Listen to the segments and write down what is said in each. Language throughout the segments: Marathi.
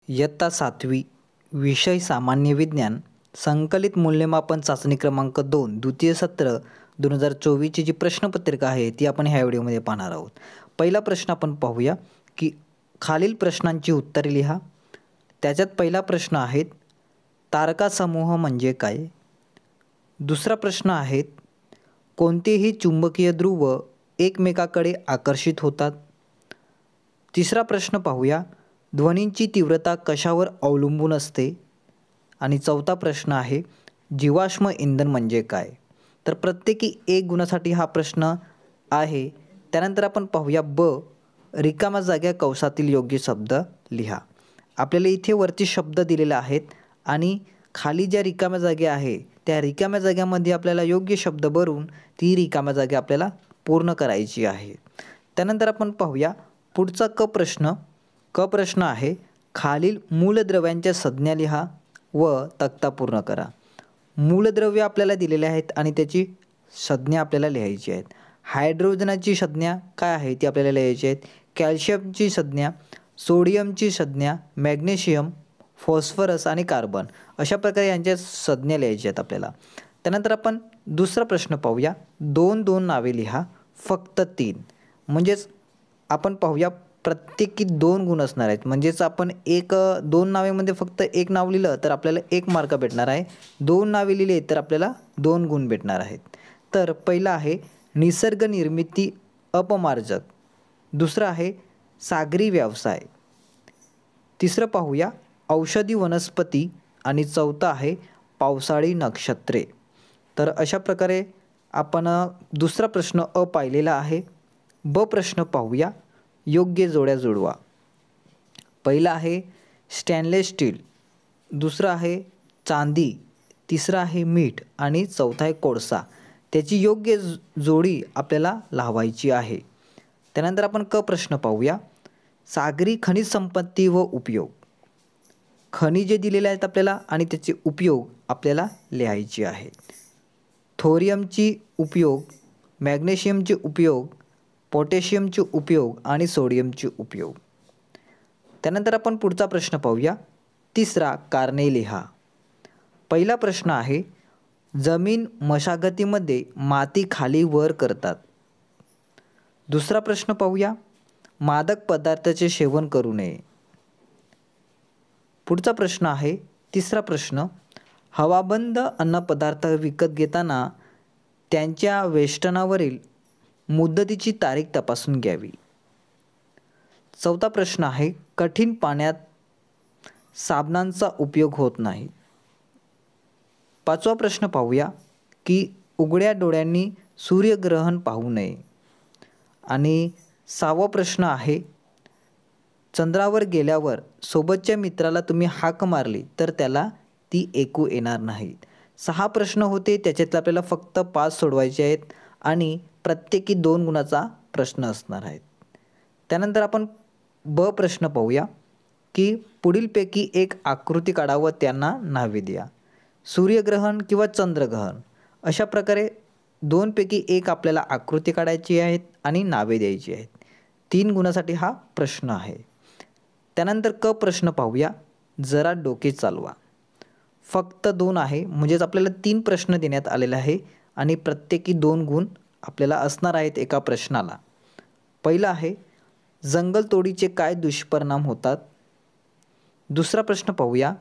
इयत्ता 7वी विषय सामान्य विज्ञान संकलित मूल्यमापन चाचणी क्रमांक 2 द्वितीय सत्र 2024ची जी प्रश्नपत्रिका आहे ती आपण ह्या व्हिडिओमध्ये पाहणार आहोत। पहिला प्रश्न आपण पाहूया की खालील प्रश्नांची उत्तरे लिहा। त्याच्यात पहिला प्रश्न आहे तारका समूह म्हणजे काय? दुसरा प्रश्न आहे कोणतेही चुंबकीय ध्रुव एकमेकाकडे आकर्षित होतात? तिसरा प्रश्न पाहूया ध्वनींची तीव्रता कशावर अवलंबून असते? आणि चौथा प्रश्न आहे जीवाश्म इंधन म्हणजे काय? तर प्रत्येकी 1 गुणासाठी हा प्रश्न आहे। त्यानंतर आपण पाहूया रिकाम्या जागा कंसातील योग्य शब्द लिहा। आपल्याला इथे वरती शब्द दिलेले आहेत आणि खाली ज्या रिकाम्या जागा आहे त्या रिकाम्या जाग्यामध्ये आपल्याला योग्य शब्द भरून ती रिकाम्या जागा आपल्याला पूर्ण करायची आहे। त्यानंतर आपण पाहूया पुढचा क प्रश्न आहे खालील मूलद्रव्यांच्या संज्ञा लिहा व तक्ता पूर्ण करा। मूलद्रव्य आपल्याला दिलेले आहेत आणि त्याची संज्ञा आपल्याला लिहायची आहेत। हायड्रोजनाची संज्ञा काय आहे ती आपल्याला लिहायची आहेत। कॅल्शियमची संज्ञा, सोडियमची संज्ञा, मॅग्नेशियम, फॉस्फरस आणि कार्बन अशा प्रकारे यांच्या संज्ञा लिहायच्या आहेत आपल्याला। त्यानंतर आपण दुसरा प्रश्न पाहूया 2 नावे लिहा फक्त 3 म्हणजेच आपण पाहूया प्रत्येकी 2 गुण असणार आहेत। म्हणजेच आपण 2 नावेमध्ये फक्त 1 नाव लिहिलं तर आपल्याला 1 मार्क भेटणार आहे। 2 नावे लिहिले तर आपल्याला 2 गुण भेटणार आहेत। तर पहिला आहे निसर्ग निर्मिती अपमार्जक, दुसरा आहे सागरी व्यवसाय, तिसरं पाहूया औषधी वनस्पती आणि चौथा आहे पावसाळी नक्षत्रे। तर अशा प्रकारे आपण दुसरा प्रश्न पाहिलेला आहे। प्रश्न पाहूया योग्य जोड्या जुळवा। पहिला आहे स्टेनलेस स्टील, दुसरा आहे चांदी, तिसरा आहे मीठ आणि चौथा आहे कोळसा। त्याची योग्य जोडी आपल्याला लावायची आहे। त्यानंतर आपण प्रश्न पाहूया सागरी खनिज संपत्ती व उपयोग। खनिजे दिलेले आहेत आपल्याला आणि त्याचे उपयोग आपल्याला लिहायचे आहे। थोरियमची उपयोग, मॅग्नेशियमचे उपयोग, पोटॅशियमचे उपयोग आणि सोडियमचे उपयोग। त्यानंतर आपण पुढचा प्रश्न पाहूया तिसरा कारणे लिहा। पहिला प्रश्न आहे जमीन मशागतीमध्ये माती खाली वर करतात। दुसरा प्रश्न पाहूया मादक पदार्थाचे सेवन करू नये। पुढचा प्रश्न आहे तिसरा प्रश्न हवाबंद अन्नपदार्थ विकत घेताना त्यांच्या वेष्टनावरील मुदतीची तारीख तपासून घ्यावी। चौथा प्रश्न आहे कठीण पाण्यात साबणांचा उपयोग होत नाही। पाचवा प्रश्न पाहूया की उघड्या डोळ्यांनी सूर्यग्रहण पाहू नये। आणि 6वा प्रश्न आहे चंद्रावर गेल्यावर सोबतच्या मित्राला तुम्ही हाक मारली तर त्याला ती ऐकू येणार नाहीत। 6 प्रश्न होते, त्याच्यातले आपल्याला फक्त 5 सोडवायचे आहेत आणि प्रत्येकी 2 गुणाचा प्रश्न असणार आहे। त्यानंतर आपण प्रश्न पाहूया की पुढीलपैकी एक आकृती काढा व त्यांना नावे द्या। सूर्यग्रहण किंवा चंद्रग्रहण अशा प्रकारे 2 पैकी 1 आपल्याला आकृती काढायची आहेत आणि नावे द्यायची आहेत। 3 गुणासाठी हा प्रश्न आहे। त्यानंतर प्रश्न पाहूया जरा डोके चालवा। फक्त 2 आहे म्हणजेच आपल्याला 3 प्रश्न देण्यात आलेले आहे आणि प्रत्येकी 2 गुण आपल्याला असणार आहेत एका प्रश्नाला। पहिला आहे जंगलतोडीचे काय दुष्परिणाम होतात? दुसरा प्रश्न पाहूया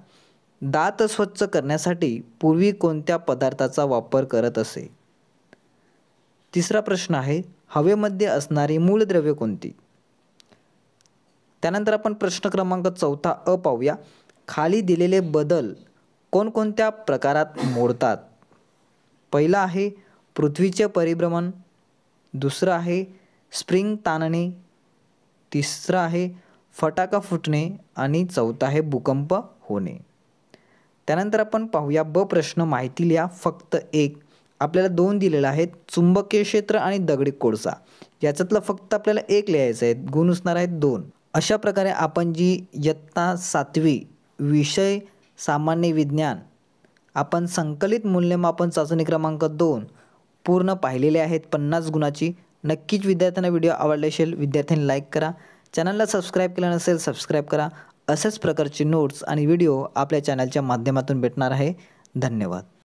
दात स्वच्छ करण्यासाठी पूर्वी कोणत्या पदार्थाचा वापर करत असे? तिसरा प्रश्न आहे हवेमध्ये असणारी मूलद्रव्ये कोणती? त्यानंतर आपण प्रश्न क्रमांक 4 पाहूया खाली दिलेले बदल कोणकोणत्या प्रकारात मोडतात? पहिला आहे पृथ्वीचे परिभ्रमण, दुसरं आहे स्प्रिंग ताणणे, तिसरं आहे फटाका फुटणे आणि चौथा आहे भूकंप होणे। त्यानंतर आपण पाहूया प्रश्न माहिती लिहा फक्त 1। आपल्याला 2 दिलेले आहेत चुंबकीय क्षेत्र आणि दगडी कोळसा। याच्यातलं फक्त आपल्याला 1 लिहायचं आहे, गुण असणार आहेत 2। अशा प्रकारे आपण जी इयत्ता 7वी विषय सामान्य विज्ञान आपण संकलित मूल्यमापन चाचणी क्रमांक 2 पूर्ण पाहिलेले आहेत 50 गुणाची। नक्कीच विद्यार्थ्यांना व्हिडिओ आवडला असेल विद्यार्थ्यांनी लाईक करा, चॅनलला सबस्क्राईब केलं नसेल सबस्क्राईब करा अशाच प्रकारचे नोट्स आणि व्हिडिओ आपल्या चॅनलच्या माध्यमातून भेटणार आहे. धन्यवाद.